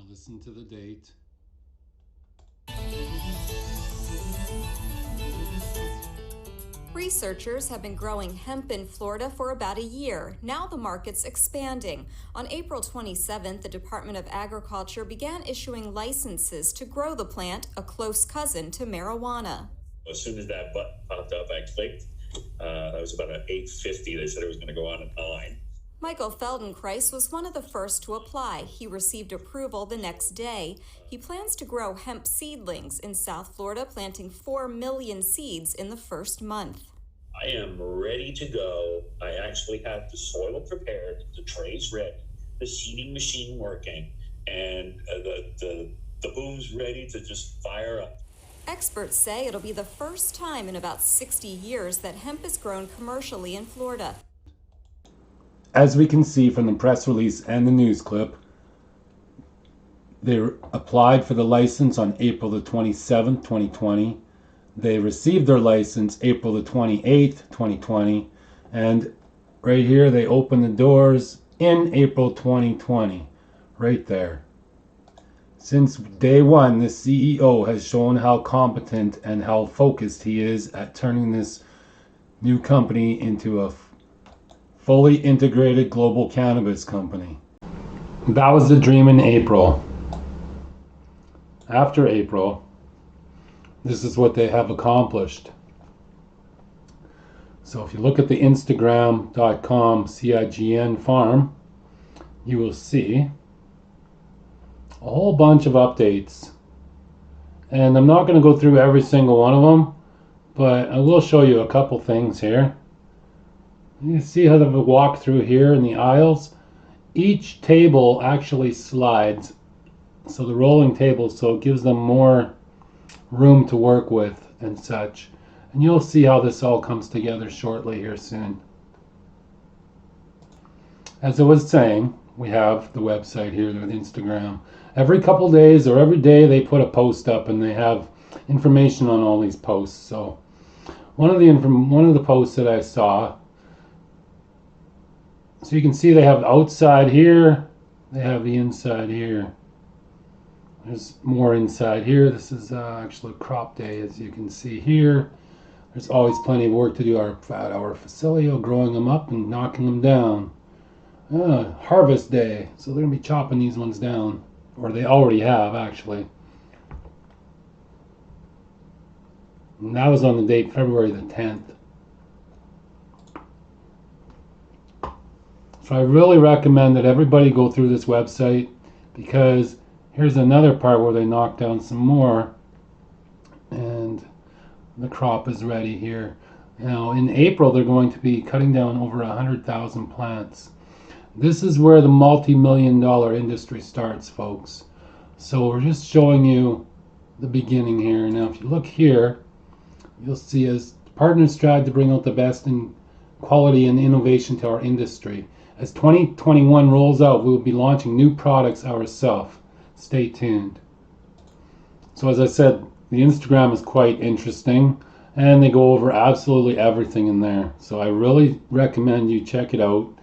listen to the date. Researchers have been growing hemp in Florida for about a year. Now the market's expanding. On April 27th, the Department of Agriculture began issuing licenses to grow the plant, a close cousin to marijuana. As soon as that button popped up, I clicked. That was about an 8:50. They said it was going to go on at 9. Michael Feldenkrais was one of the first to apply. He received approval the next day. He plans to grow hemp seedlings in South Florida, planting 4 million seeds in the first month. I am ready to go. I actually have the soil prepared, the trays ready, the seeding machine working, and the boom's ready to just fire up. Experts say it'll be the first time in about 60 years that hemp is grown commercially in Florida. As we can see from the press release and the news clip, they applied for the license on April the 27th, 2020. They received their license April the 28th, 2020. And right here, they opened the doors in April 2020. Right there. Since day one, the CEO has shown how competent and how focused he is at turning this new company into a fully integrated global cannabis company. That was the dream in April. After April, this is what they have accomplished. So if you look at the Instagram.com Cign farm, you will see a whole bunch of updates. And I'm not going to go through every single one of them, but I will show you a couple things here. You can see how they walk through here in the aisles. Each table actually slides, so the rolling table, so it gives them more room to work with and such. And you'll see how this all comes together shortly here soon. As I was saying, we have the website here with Instagram. Every couple days or every day they put a post up and they have information on all these posts. So one of the posts that I saw, so you can see they have outside here, they have the inside here. There's more inside here. This is actually crop day, as you can see here. There's always plenty of work to do at our facility, growing them up and knocking them down. Harvest day, so they're going to be chopping these ones down, or they already have actually. And that was on the date February the 10th. So I really recommend that everybody go through this website, because here's another part where they knock down some more and the crop is ready here. Now in April they're going to be cutting down over 100,000 plants. This is where the multi-million-dollar industry starts, folks. So we're just showing you the beginning here. Now if you look here, you'll see as partners strive to bring out the best in quality and innovation to our industry. As 2021 rolls out, we will be launching new products ourselves. Stay tuned. So as I said, the Instagram is quite interesting, and they go over absolutely everything in there. So I really recommend you check it out,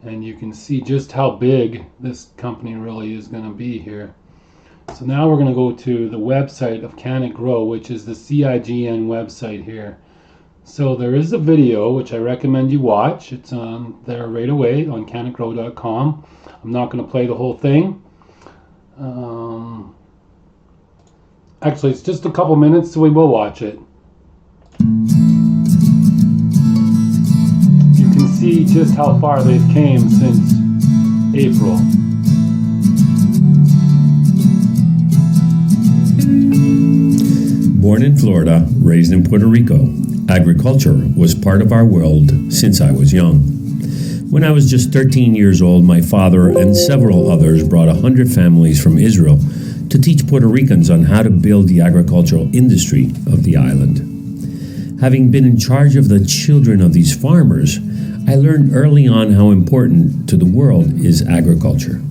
and you can see just how big this company really is going to be here. So now we're going to go to the website of Can It Grow, which is the Cign website here. So there is a video which I recommend you watch. It's on there right away on cannitgrow.com. I'm not going to play the whole thing. Actually, it's just a couple minutes, so we will watch it. You can see just how far they've came since April. Born in Florida, raised in Puerto Rico, agriculture was part of our world since I was young. When I was just 13 years old, my father and several others brought 100 families from Israel to teach Puerto Ricans on how to build the agricultural industry of the island. Having been in charge of the children of these farmers, I learned early on how important to the world is agriculture.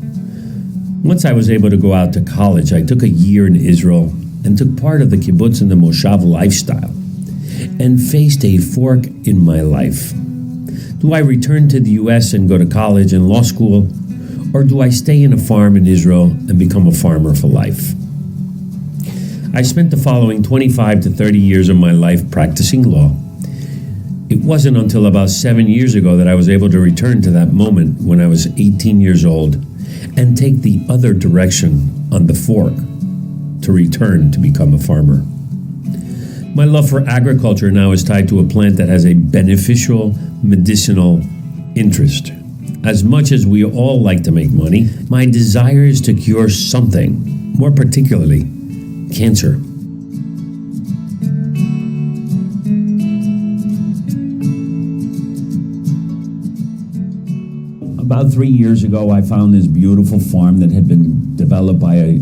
Once I was able to go out to college, I took a year in Israel and took part of the kibbutz and the moshav lifestyle, and faced a fork in my life. Do I return to the U.S. and go to college and law school, Or do I stay in a farm in Israel and become a farmer for life? I spent the following 25 to 30 years of my life practicing law. It wasn't until about 7 years ago that I was able to return to that moment when I was 18 years old and take the other direction on the fork to return to become a farmer. My love for agriculture now is tied to a plant that has a beneficial medicinal interest. As much as we all like to make money, my desire is to cure something, more particularly cancer. About 3 years ago, I found this beautiful farm that had been developed by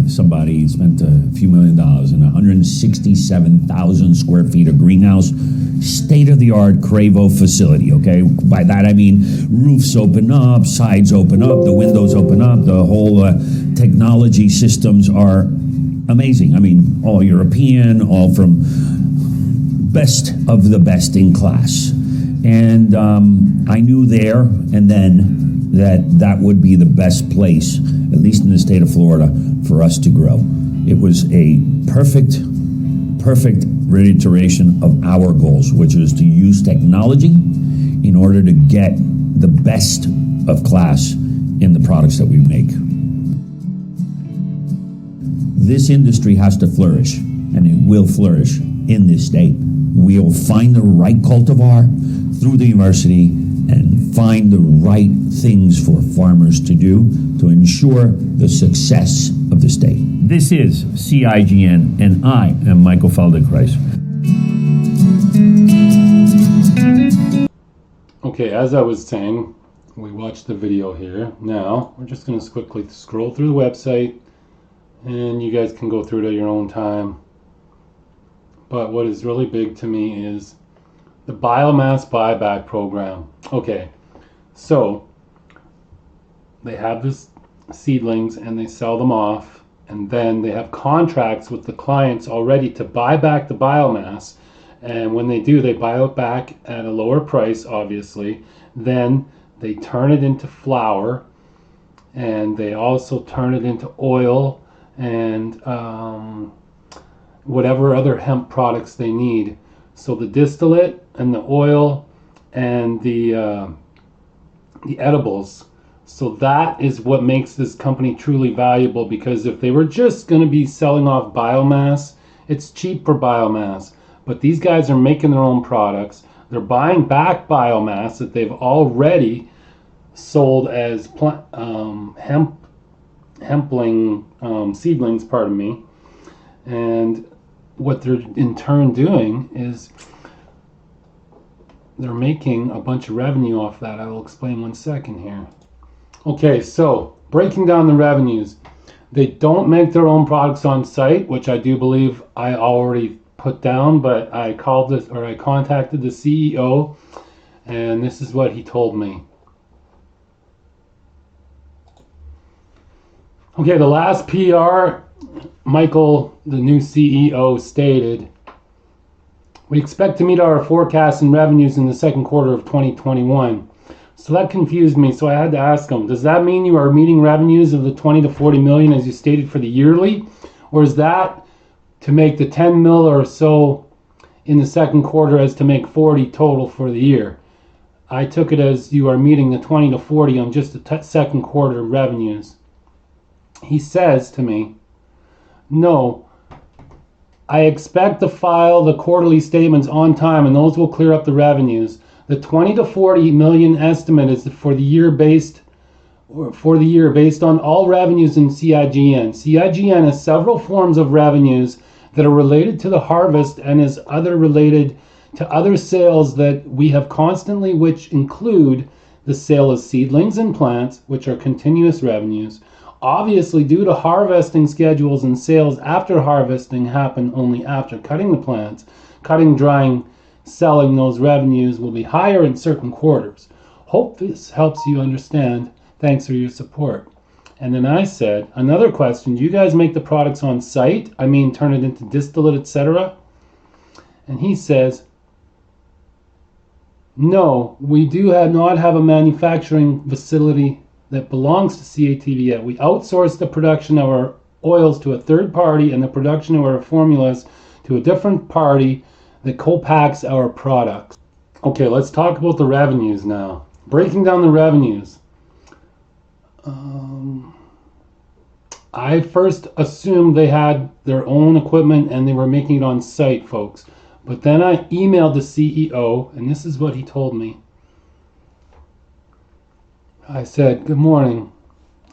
somebody. Spent a few $1 million in 167,000 square feet of greenhouse, state-of-the-art Cravo facility, okay? By that I mean roofs open up, sides open up, the windows open up, the whole technology systems are amazing. I mean, all European, all from best of the best in class. And I knew there and then that would be the best place, at least in the state of Florida, for us to grow. It was a perfect reiteration of our goals, which is to use technology in order to get the best of class in the products that we make. This industry has to flourish, and it will flourish in this state. We'll find the right cultivar through the university and find the right things for farmers to do to ensure the success of the state. This is CIGN, and I am Michael Feldenkrais. Okay, as I was saying, we watched the video here. Now, we're just going to quickly scroll through the website, and you guys can go through it at your own time. But what is really big to me is the biomass buyback program. Okay, so they have this seedlings and they sell them off, and then they have contracts with the clients already to buy back the biomass, and when they do, they buy it back at a lower price, obviously. Then they turn it into flour, and they also turn it into oil and whatever other hemp products they need. So the distillate and the oil and the edibles. So that is what makes this company truly valuable, because if they were just going to be selling off biomass, it's cheap for biomass. But these guys are making their own products. They're buying back biomass that they've already sold as hempling seedlings, pardon me. And what they're in turn doing is they're making a bunch of revenue off that. I will explain 1 second here. Okay, so breaking down the revenues. They don't make their own products on site, which I do believe I already put down, but I contacted the CEO, and this is what he told me. Okay, the last PR, Michael, the new CEO, stated, "We expect to meet our forecasts and revenues in the second quarter of 2021. So that confused me, so I had to ask him, does that mean you are meeting revenues of the 20 to 40 million as you stated for the yearly? Or is that to make the 10 mil or so in the second quarter as to make 40 total for the year? I took it as you are meeting the 20 to 40 on just the second quarter revenues." He says to me, "No, I expect to file the quarterly statements on time, and those will clear up the revenues. The 20 to 40 million estimate is for the year based on all revenues in CIGN. CIGN has several forms of revenues that are related to the harvest and is other related to other sales that we have constantly, which include the sale of seedlings and plants, which are continuous revenues. Obviously, due to harvesting schedules and sales after harvesting happen only after cutting the plants, cutting, drying, selling, those revenues will be higher in certain quarters. Hope this helps you understand. Thanks for your support." And then I said, another question, do you guys make the products on site? I mean, turn it into distillate, etc.? And he says, "No, we do not have a manufacturing facility that belongs to CATV yet. We outsource the production of our oils to a third party and the production of our formulas to a different party that co-packs our products. Okay, let's talk about the revenues now. Breaking down the revenues. I first assumed they had their own equipment and they were making it on site, folks. But then I emailed the CEO, and this is what he told me. I said, "Good morning."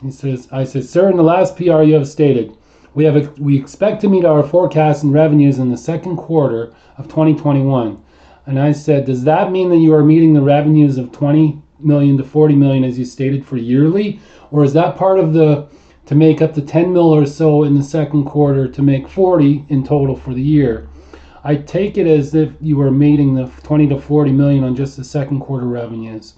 I said, "Sir, in the last PR you have stated, we expect to meet our forecast and revenues in the second quarter of 2021. And I said, "Does that mean that you are meeting the revenues of 20 million to 40 million as you stated for yearly? Or is that part of to make up the 10 mil or so in the second quarter to make 40 in total for the year? I take it as if you are meeting the 20 to 40 million on just the second quarter revenues."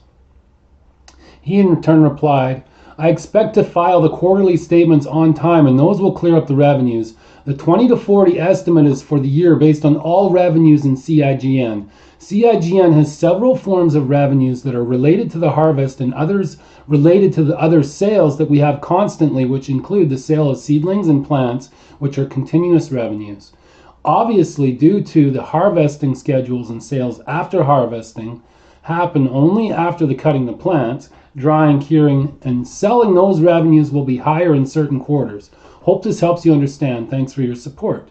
He in return replied, "I expect to file the quarterly statements on time and those will clear up the revenues. The 20 to 40 estimate is for the year based on all revenues in CIGN. CIGN has several forms of revenues that are related to the harvest and others related to the other sales that we have constantly, which include the sale of seedlings and plants, which are continuous revenues. Obviously, due to the harvesting schedules and sales after harvesting happen only after the cutting the plants, drying, curing, and selling, those revenues will be higher in certain quarters. Hope this helps you understand. Thanks for your support."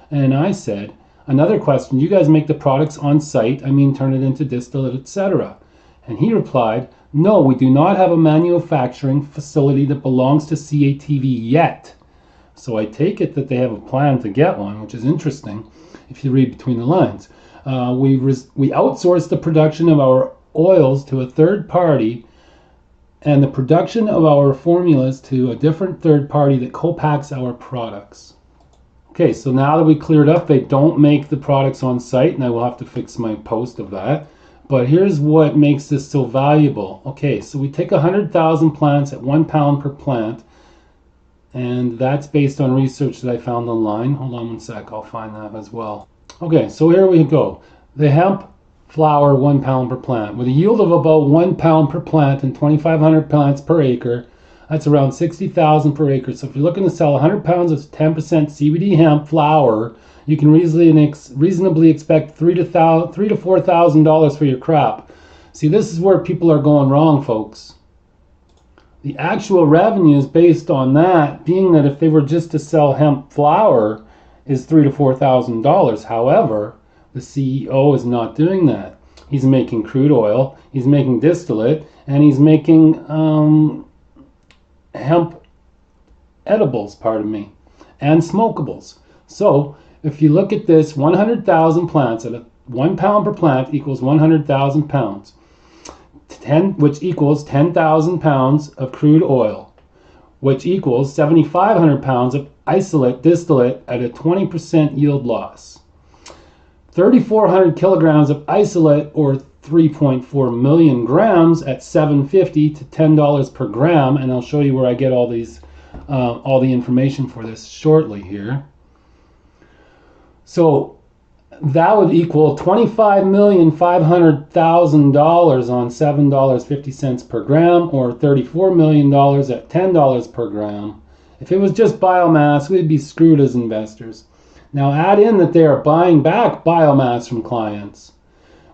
And I said, "Another question, you guys make the products on site, I mean turn it into distillate, etc." And he replied, "No, we do not have a manufacturing facility that belongs to CATV yet." So I take it that they have a plan to get one, which is interesting if you read between the lines. We outsource the production of our oils to a third party and the production of our formulas to a different third party that co-packs our products. Okay, so now that we cleared up, they don't make the products on site, and I will have to fix my post of that. But here's what makes this so valuable. Okay, so we take 100,000 plants at 1 pound per plant, and that's based on research that I found online. Hold on one sec, I'll find that as well. Okay, so here we go. The hemp flower 1 pound per plant with a yield of about 1 pound per plant and 2,500 plants per acre. That's around 60,000 per acre. So if you're looking to sell 100 pounds of 10% CBD hemp flower, you can reasonably expect $3,000 to $4,000 for your crop. See, this is where people are going wrong, folks. The actual revenues based on that being that if they were just to sell hemp flower is $3,000 to $4,000. However, the CEO is not doing that. He's making crude oil, he's making distillate, and he's making hemp edibles, and smokables. So if you look at this, 100,000 plants at 1 pound per plant equals 100,000 pounds, which equals 10,000 pounds of crude oil, which equals 7,500 pounds of isolate distillate at a 20% yield loss. 3,400 kilograms of isolate, or 3.4 million grams at $7.50 to $10 per gram, and I'll show you where I get all the information for this shortly here. So that would equal $25,500,000 on $7.50 per gram, or $34 million at $10 per gram. If it was just biomass, we'd be screwed as investors. Now add in that they are buying back biomass from clients.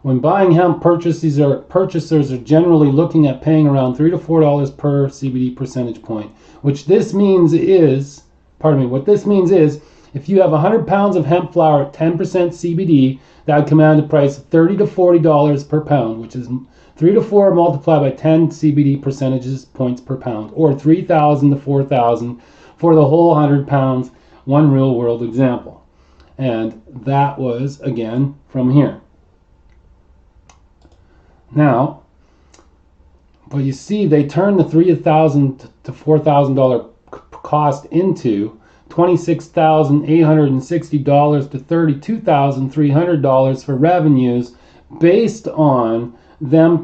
When buying hemp, purchasers are generally looking at paying around $3 to $4 per CBD percentage point. What this means is, if you have 100 pounds of hemp flower at 10% CBD, that would command a price of $30 to $40 per pound, which is 3 to 4 multiplied by 10 CBD percentages points per pound, or 3,000 to 4,000 for the whole 100 pounds, one real world example. And that was, again, from here. Now, but you see, they turn the $3,000 to $4,000 cost into $26,860 to $32,300 for revenues based on them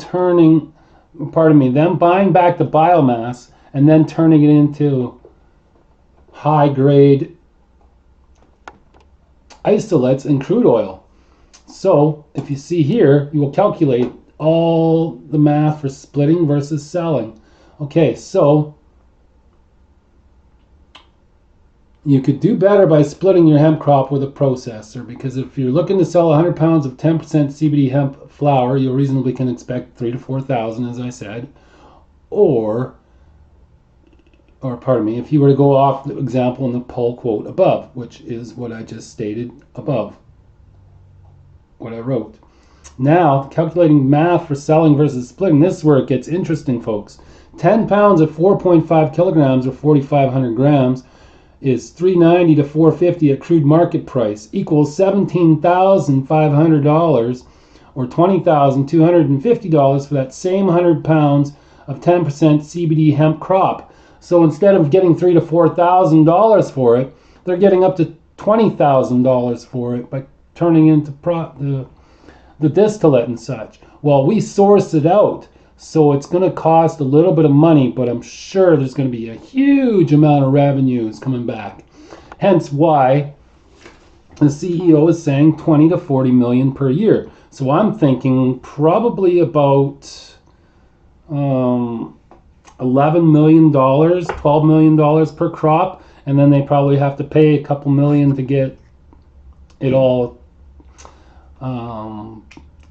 buying back the biomass and then turning it into high grade isolates and crude oil. So if you see here, you will calculate all the math for splitting versus selling. Okay, so you could do better by splitting your hemp crop with a processor, because if you're looking to sell 100 pounds of 10% CBD hemp flour, you reasonably can expect 3,000 to 4,000, as I said. Or pardon me, if you were to go off the example in the poll quote above, which is what I just stated above, what I wrote. Now, calculating math for selling versus splitting, this is where it gets interesting, folks. 10 pounds at 4.5 kilograms or 4,500 grams is $390 to $450 at crude market price, equals $17,500 or $20,250 for that same 100 pounds of 10% CBD hemp crop. So instead of getting $3,000 to $4,000 for it, they're getting up to $20,000 for it by turning into the distillate and such. Well, we source it out, so it's going to cost a little bit of money, but I'm sure there's going to be a huge amount of revenues coming back. Hence why the CEO is saying 20 to 40 million per year. So I'm thinking probably about $11 million, $12 million per crop, and then they probably have to pay a couple million to get it all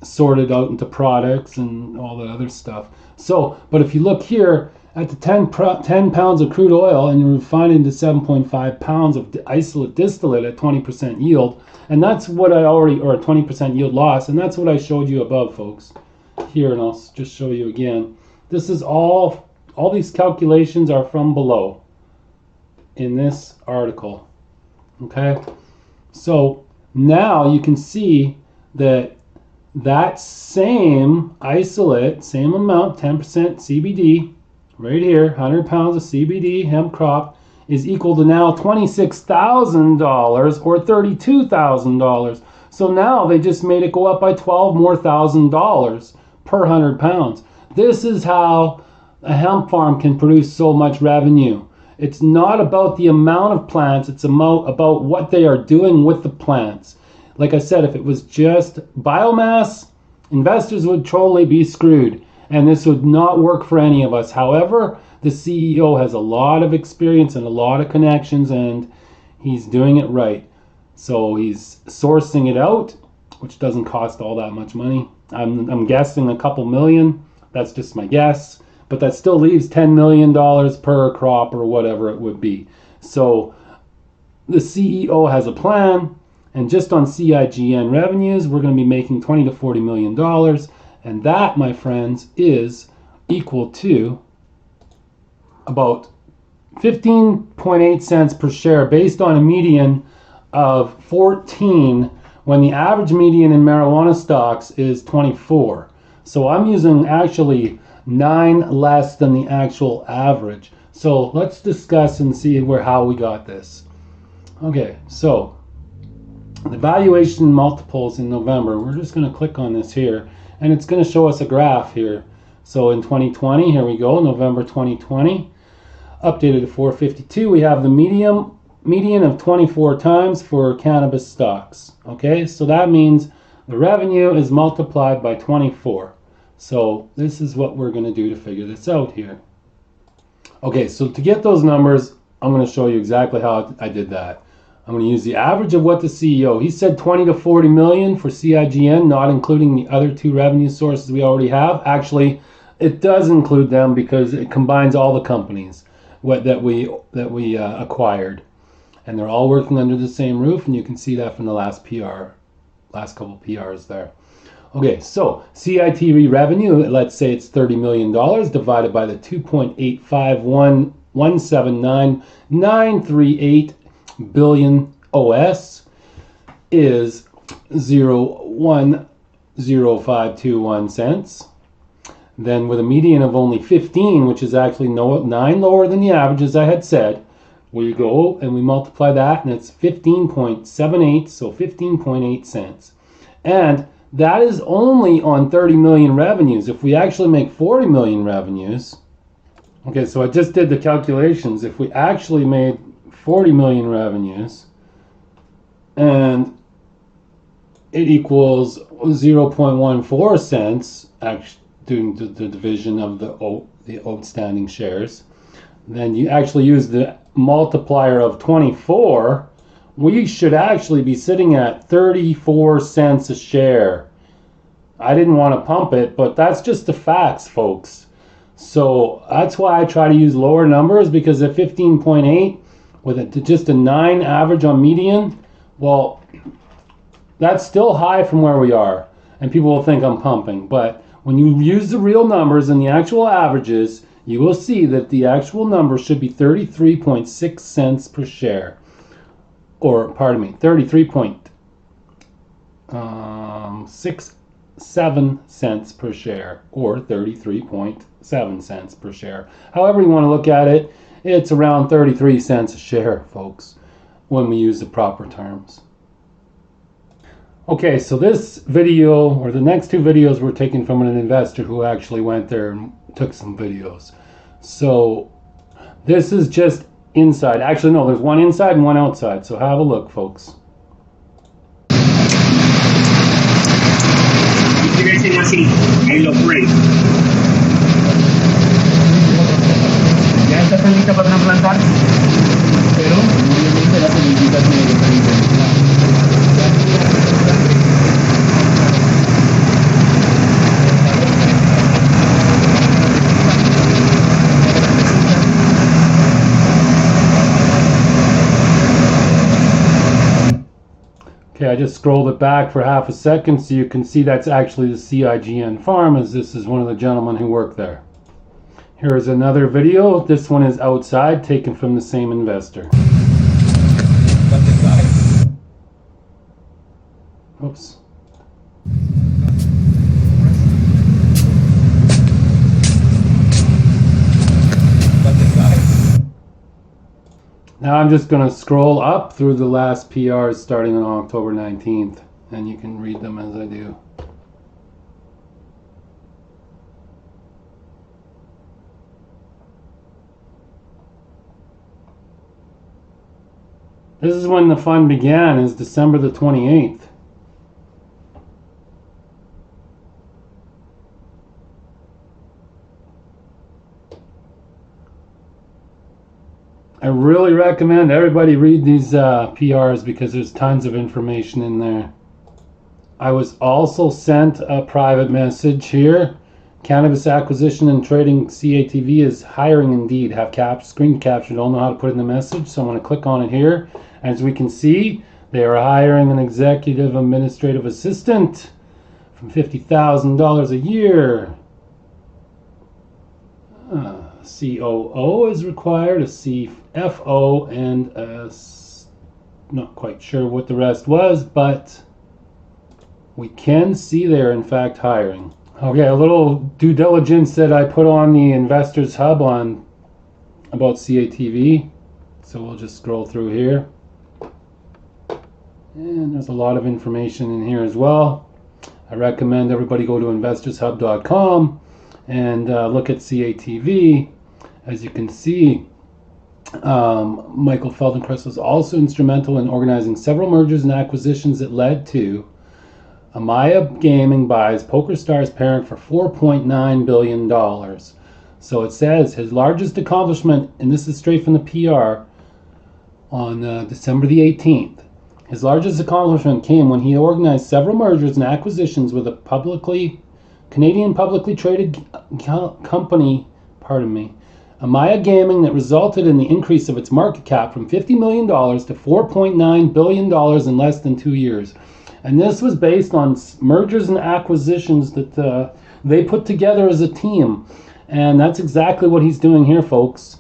sorted out into products and all that other stuff. So, but if you look here at the 10 pounds of crude oil and you refine it into 7.5 pounds of isolate distillate at 20% yield, and that's what I already, or 20% yield loss, and that's what I showed you above, folks. Here, and I'll just show you again. This is all these calculations are from below in this article. Okay, so now you can see that same isolate, same amount, 10% CBD, right here, 100 pounds of CBD hemp crop is equal to now $26,000 or $32,000. So now they just made it go up by $12,000 more per 100 pounds. This is how a hemp farm can produce so much revenue. It's not about the amount of plants, it's about what they are doing with the plants. Like I said, if it was just biomass, investors would totally be screwed, and this would not work for any of us. However, the CEO has a lot of experience and a lot of connections, and he's doing it right. So he's sourcing it out, which doesn't cost all that much money. I'm guessing a couple million. That's just my guess. But that still leaves $10 million per crop or whatever it would be. So the CEO has a plan, and just on Cign revenues, we're going to be making $20 to $40 million. And that, my friends, is equal to about 15.8 cents per share based on a median of 14 when the average median in marijuana stocks is 24. So I'm using actually 9 less than the actual average. So let's discuss and see how we got this. Okay, so the valuation multiples in November, we're just going to click on this here, and it's going to show us a graph here. So in 2020, here we go, November 2020, updated to 452, we have the median of 24 times for cannabis stocks. Okay, so that means the revenue is multiplied by 24. So this is what we're going to do to figure this out here. Okay, so to get those numbers, I'm going to show you exactly how I did that. I'm going to use the average of what the CEO, he said 20 to 40 million for Cign, not including the other two revenue sources we already have. Actually, it does include them because it combines all the companies that we acquired. And they're all working under the same roof, and you can see that from the last couple PRs there. Okay, so CITV revenue, let's say it's $30 million divided by the 2.851179,938 billion OS is 0.10521 cents. Then with a median of only 15, which is actually 9 lower than the average, as I had said, we go and we multiply that, and it's 15.78, so 15.8 cents. And that is only on 30 million revenues. If we actually make 40 million revenues, okay, so I just did the calculations. If we actually made 40 million revenues, and it equals 0.14 cents, actually doing the division of the the outstanding shares. Then you actually use the multiplier of 24, we should actually be sitting at 34 cents a share. I didn't want to pump it, but that's just the facts, folks. So that's why I try to use lower numbers, because at 15.8 with just a 9 average on median, well, that's still high from where we are. And people will think I'm pumping. But when you use the real numbers and the actual averages, you will see that the actual number should be 33.6 cents per share. Or, pardon me, 33.67 cents per share, or 33.7 cents per share. However you want to look at it, it's around 33 cents a share, folks, when we use the proper terms. Okay, so this video, or the next two videos, were taken from an investor who actually went there and took some videos. So this is just inside. Actually, no, there's one inside and one outside. So have a look, folks. Crecen así, en los frames. ¿Ya está lista para trasplantar? Pero obviamente la semillita tiene que estar implementada. Okay, I just scrolled it back for half a second so you can see that's actually the Cign farm, as this is one of the gentlemen who work there. Here's another video. This one is outside, taken from the same investor. Oops. Now I'm just going to scroll up through the last PRs starting on October 19th, and you can read them as I do. This is when the fund began, is December the 28th. I really recommend everybody read these PRs because there's tons of information in there. I was also sent a private message here. Cannabis Acquisition and Trading CATV is hiring indeed. Have screen capture, don't know how to put in the message, so I'm going to click on it here. As we can see, they are hiring an executive administrative assistant from $50,000 a year. COO is required, a CFO, and not quite sure what the rest was, but we can see they're in fact hiring. Okay, a little due diligence that I put on the Investors Hub on about CATV. So we'll just scroll through here. And there's a lot of information in here as well. I recommend everybody go to investorshub.com and look at CATV. As you can see, Michael Feldenkrais was also instrumental in organizing several mergers and acquisitions that led to Amaya Gaming buys PokerStars parent for $4.9 billion. So it says his largest accomplishment, and this is straight from the PR, on December the 18th. His largest accomplishment came when he organized several mergers and acquisitions with a Canadian publicly traded company, Amaya Gaming, that resulted in the increase of its market cap from $50 million to $4.9 billion in less than 2 years. And this was based on mergers and acquisitions that they put together as a team. And that's exactly what he's doing here, folks.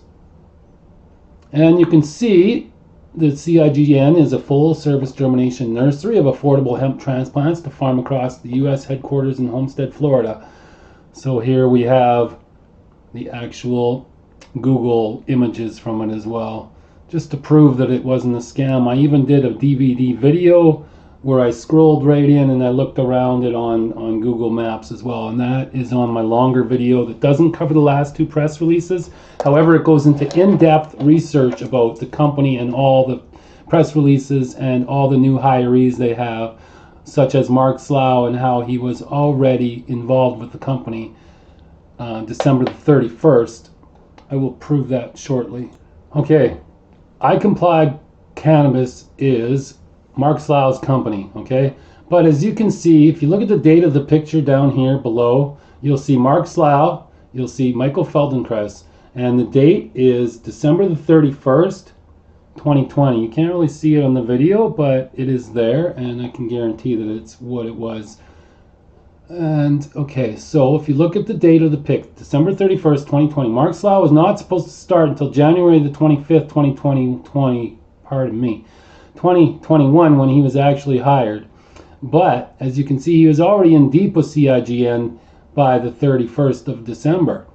And you can see that Cign is a full-service germination nursery of affordable hemp transplants to farm across the U.S. headquarters in Homestead, Florida. So here we have the actual Google images from it as well, just to prove that it wasn't a scam. I even did a DVD video where I scrolled right in and I looked around it on Google Maps as well, and that is on my longer video that doesn't cover the last two press releases. However, it goes into in-depth research about the company and all the press releases and all the new hirees they have, such as Mark SLAUGH, and how he was already involved with the company December the 31st. I will prove that shortly. Okay, I Complied Cannabis is Mark Slaugh's company, okay? But as you can see, if you look at the date of the picture down here below, you'll see Mark Slough, you'll see Michael Feldenkrais, and the date is December the 31st, 2020. You can't really see it on the video, but it is there, and I can guarantee that it's what it was. And okay, so if you look at the date of the pic, December 31st, 2020, Mark Slough was not supposed to start until January the 25th, 2021, when he was actually hired. But as you can see, he was already in deep with CIGN by the 31st of December.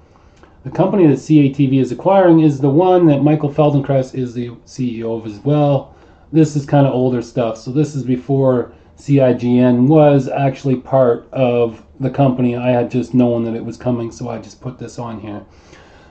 The company that CATV is acquiring is the one that Michael Feldenkrais is the CEO of as well. This is kind of older stuff, so this is before CIGN was actually part of the company. I had just known that it was coming, so I just put this on here.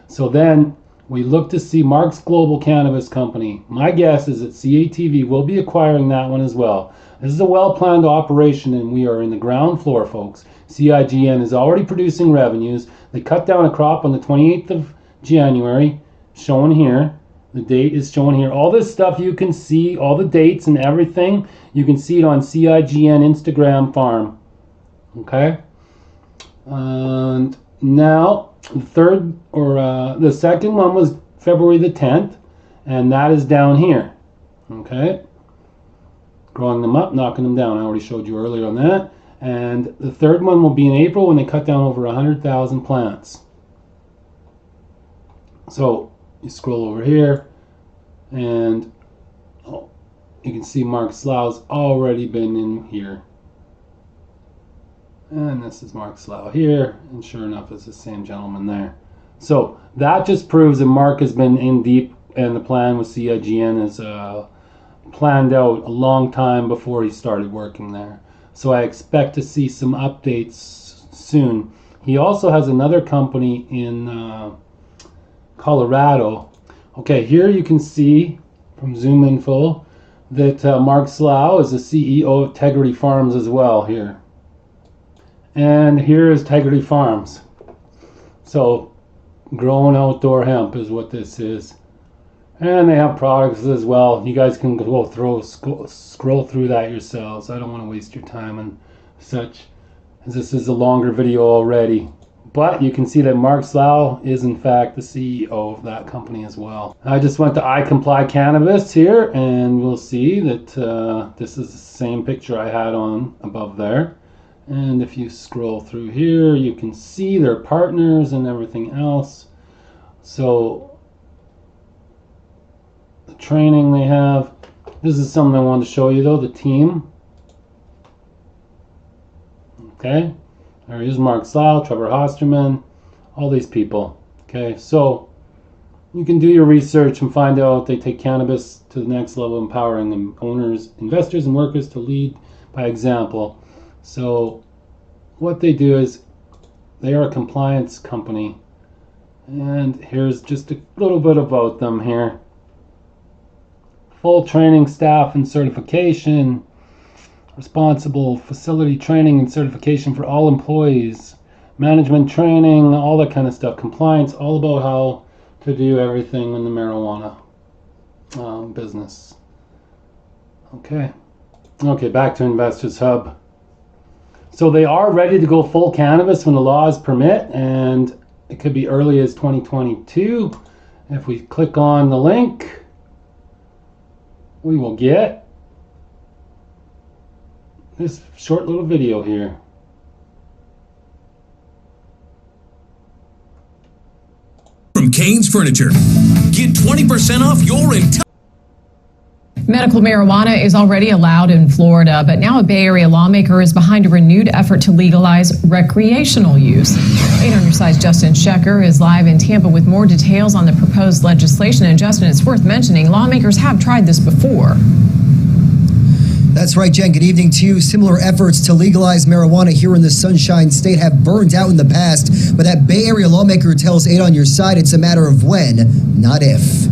So then we look to see Mark's Global Cannabis Company. My guess is that CATV will be acquiring that one as well. This is a well-planned operation, and we are in the ground floor, folks. CIGN is already producing revenues. They cut down a crop on the 28th of January, shown here. The date is shown here. All this stuff you can see, all the dates and everything, you can see it on CIGN Instagram farm. Okay? And now, the second one was February the 10th, and that is down here. Okay? Growing them up, knocking them down. I already showed you earlier on that. And the third one will be in April when they cut down over 100,000 plants. So you scroll over here, and you can see Mark Slough's already been in here. And this is Mark Slough here, and sure enough, it's the same gentleman there. So that just proves that Mark has been in deep, and the plan with CIGN is planned out a long time before he started working there. So I expect to see some updates soon. He also has another company in Colorado. Okay, here you can see from Zoom Info that Mark Slough is the CEO of Integrity Farms as well here. And here is Integrity Farms. So growing outdoor hemp is what this is. And they have products as well. You guys can go scroll through that yourselves. I don't want to waste your time and such, as this is a longer video already. But you can see that Mark Slough is in fact the CEO of that company as well. I just went to I Comply Cannabis here, and we'll see that this is the same picture I had on above there. And if you scroll through here, you can see their partners and everything else. So the training they have. This is something I wanted to show you though, the team. Okay, there is Mark Slough, Trevor Hosterman, all these people. Okay, so you can do your research and find out they take cannabis to the next level, empowering owners, investors, and workers to lead by example. So what they do is they are a compliance company, and here's just a little bit about them here. Full training, staff, and certification. Responsible facility training and certification for all employees. Management training, all that kind of stuff. Compliance, all about how to do everything in the marijuana business. Okay, back to Investors Hub. So they are ready to go full cannabis when the laws permit, and it could be early as 2022. If we click on the link, we will get this short little video here. From Kane's Furniture. Get 20% off your entire... Medical marijuana is already allowed in Florida, but now a Bay Area lawmaker is behind a renewed effort to legalize recreational use. 8 on your side's Justin Schecker is live in Tampa with more details on the proposed legislation. And Justin, it's worth mentioning, lawmakers have tried this before. That's right, Jen. Good evening to you. Similar efforts to legalize marijuana here in the Sunshine State have burned out in the past, but that Bay Area lawmaker tells 8 on your side it's a matter of when, not if.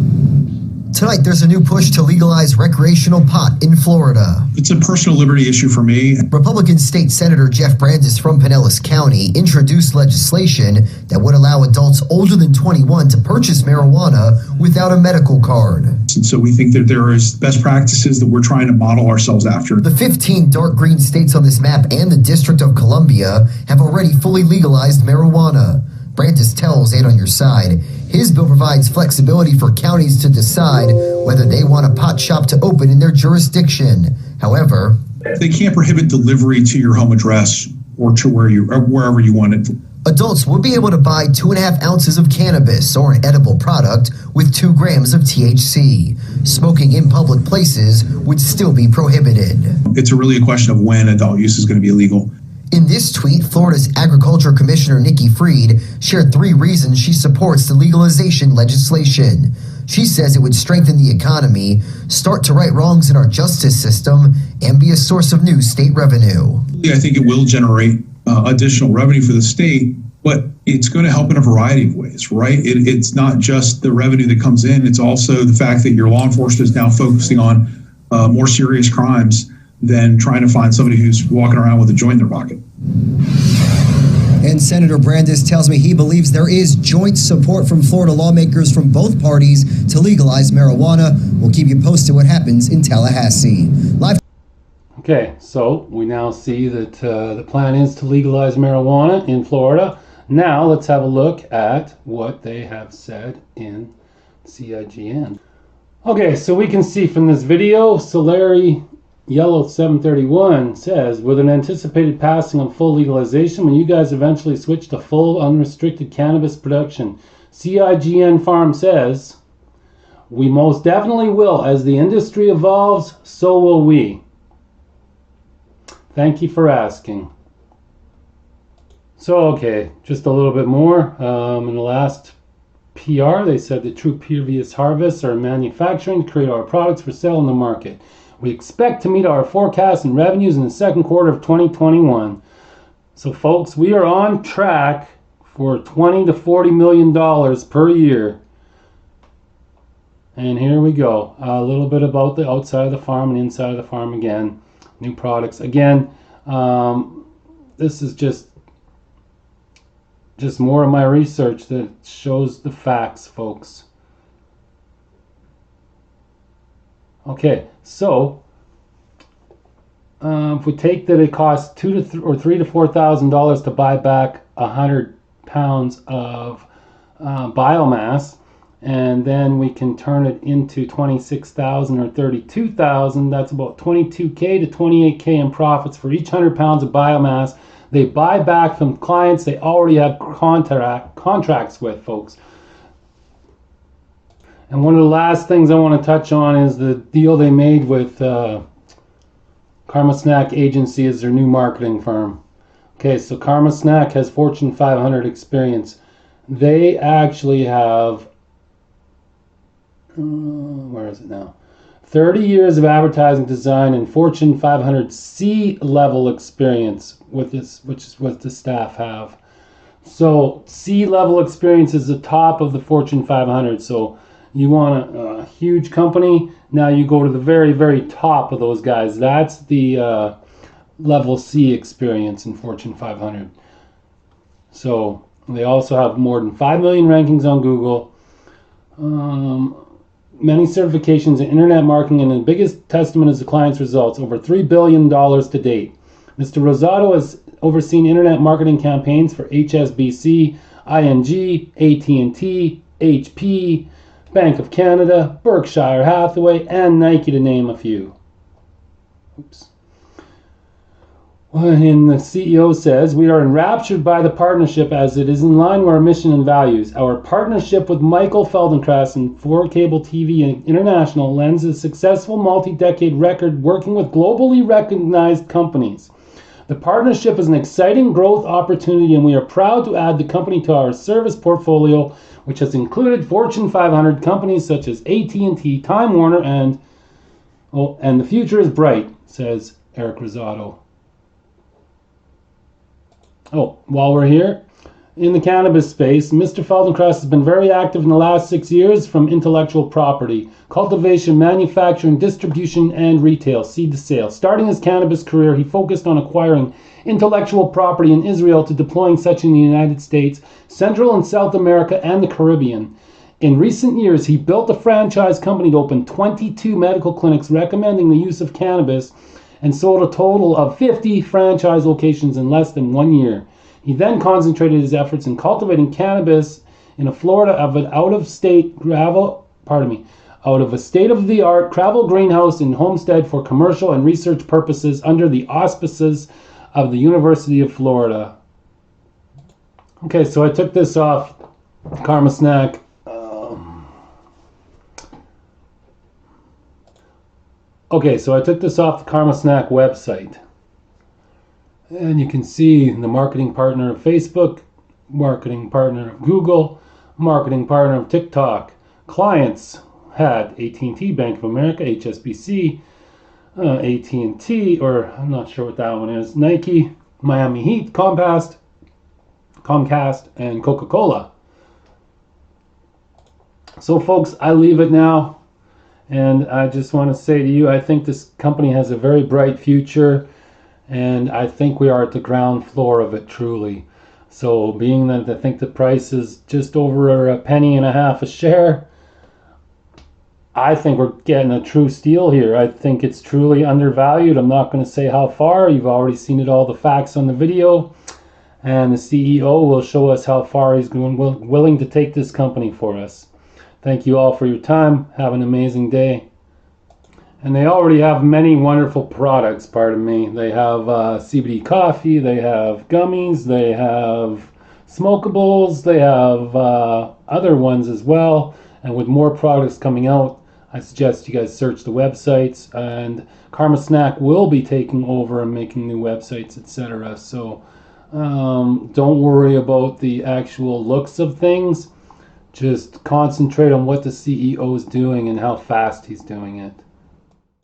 Tonight, there's a new push to legalize recreational pot in Florida. It's a personal liberty issue for me. Republican State Senator Jeff Brandes from Pinellas County introduced legislation that would allow adults older than 21 to purchase marijuana without a medical card. And so we think that there is best practices that we're trying to model ourselves after. The 15 dark green states on this map and the District of Columbia have already fully legalized marijuana. Brandes tells 8 on Your Side his bill provides flexibility for counties to decide whether they want a pot shop to open in their jurisdiction. However, they can't prohibit delivery to your home address or to wherever you want it. Adults will be able to buy 2.5 ounces of cannabis or an edible product with 2 grams of THC. Smoking in public places would still be prohibited. It's really a question of when adult use is going to be illegal. In this tweet, Florida's Agriculture Commissioner Nikki Fried shared 3 reasons she supports the legalization legislation. She says it would strengthen the economy, start to right wrongs in our justice system, and be a source of new state revenue. I think it will generate additional revenue for the state, but it's going to help in a variety of ways, right? It's not just the revenue that comes in, it's also the fact that your law enforcement is now focusing on more serious crimes than trying to find somebody who's walking around with a joint in their pocket. And Senator Brandes tells me he believes there is joint support from Florida lawmakers from both parties to legalize marijuana. We'll keep you posted what happens in Tallahassee. Live. Okay, so we now see that the plan is to legalize marijuana in Florida. Now let's have a look at what they have said in Cign. Okay, so we can see from this video, Solari Yellow 731 says, with an anticipated passing of full legalization, when you guys eventually switch to full unrestricted cannabis production, Cign Farm says, we most definitely will. As the industry evolves, so will we. Thank you for asking. So, okay, just a little bit more. In the last PR, they said that true previous harvests are manufacturing to create our products for sale in the market. We expect to meet our forecasts and revenues in the second quarter of 2021. So, folks, we are on track for $20 to $40 million per year. And here we go. A little bit about the outside of the farm and inside of the farm again. New products. Again, this is just more of my research that shows the facts, folks. Okay, so if we take that it costs $3,000 to $4,000 to buy back 100 pounds of biomass, and then we can turn it into 26,000 or 32,000. That's about 22K to 28K in profits for each 100 pounds of biomass they buy back from clients they already have contracts with, folks. And one of the last things I want to touch on is the deal they made with Karma Snack Agency as their new marketing firm. Okay, so Karma Snack has Fortune 500 experience. They actually have, where is it now? 30 years of advertising design and Fortune 500 C-level experience with this, which is what the staff have. So C-level experience is the top of the Fortune 500. So you want a huge company, now you go to the very, very top of those guys. That's the level C experience in Fortune 500. So they also have more than 5 million rankings on Google. Many certifications in internet marketing, and the biggest testament is the client's results, over $3 billion to date. Mr. Rosato has overseen internet marketing campaigns for HSBC, ING, AT&T, HP, Bank of Canada, Berkshire Hathaway, and Nike, to name a few. Oops. And the CEO says, we are enraptured by the partnership as it is in line with our mission and values. Our partnership with Michael Feldenkrais and 4 Cable TV International lends a successful multi-decade record working with globally recognized companies. The partnership is an exciting growth opportunity, and we are proud to add the company to our service portfolio, which has included Fortune 500 companies such as AT&T, Time Warner, and the future is bright, says Eric Rosato. Oh, while we're here, in the cannabis space, Mr. Feldenkrais has been very active in the last 6 years from intellectual property, cultivation, manufacturing, distribution, and retail, seed to sale. Starting his cannabis career, he focused on acquiring intellectual property in Israel to deploying such in the United States, Central and South America, and the Caribbean. In recent years, he built a franchise company to open 22 medical clinics recommending the use of cannabis and sold a total of 50 franchise locations in less than 1 year. He then concentrated his efforts in cultivating cannabis in a Florida of an out of a state-of-the-art gravel greenhouse and homestead for commercial and research purposes under the auspices of the University of Florida. Okay, so I took this off Karma Snack. Okay, so I took this off the Karma Snack website. And you can see the marketing partner of Facebook, marketing partner of Google, marketing partner of TikTok. Clients had AT&T, Bank of America, HSBC, AT&T, or I'm not sure what that one is, Nike, Miami Heat, Comcast, and Coca-Cola. So folks, I leave it now. And I just want to say to you, I think this company has a very bright future. And I think we are at the ground floor of it, truly. So being that I think the price is just over $0.015 a share, I think we're getting a true steal here. I think it's truly undervalued. I'm not going to say how far. You've already seen it, all the facts on the video. And the CEO will show us how far he's willing to take this company for us. Thank you all for your time. Have an amazing day. And they already have many wonderful products, pardon me. They have CBD coffee, they have gummies, they have smokables, they have other ones as well. And with more products coming out, I suggest you guys search the websites. And Karma Snack will be taking over and making new websites, etc. So don't worry about the actual looks of things. Just concentrate on what the CEO is doing and how fast he's doing it.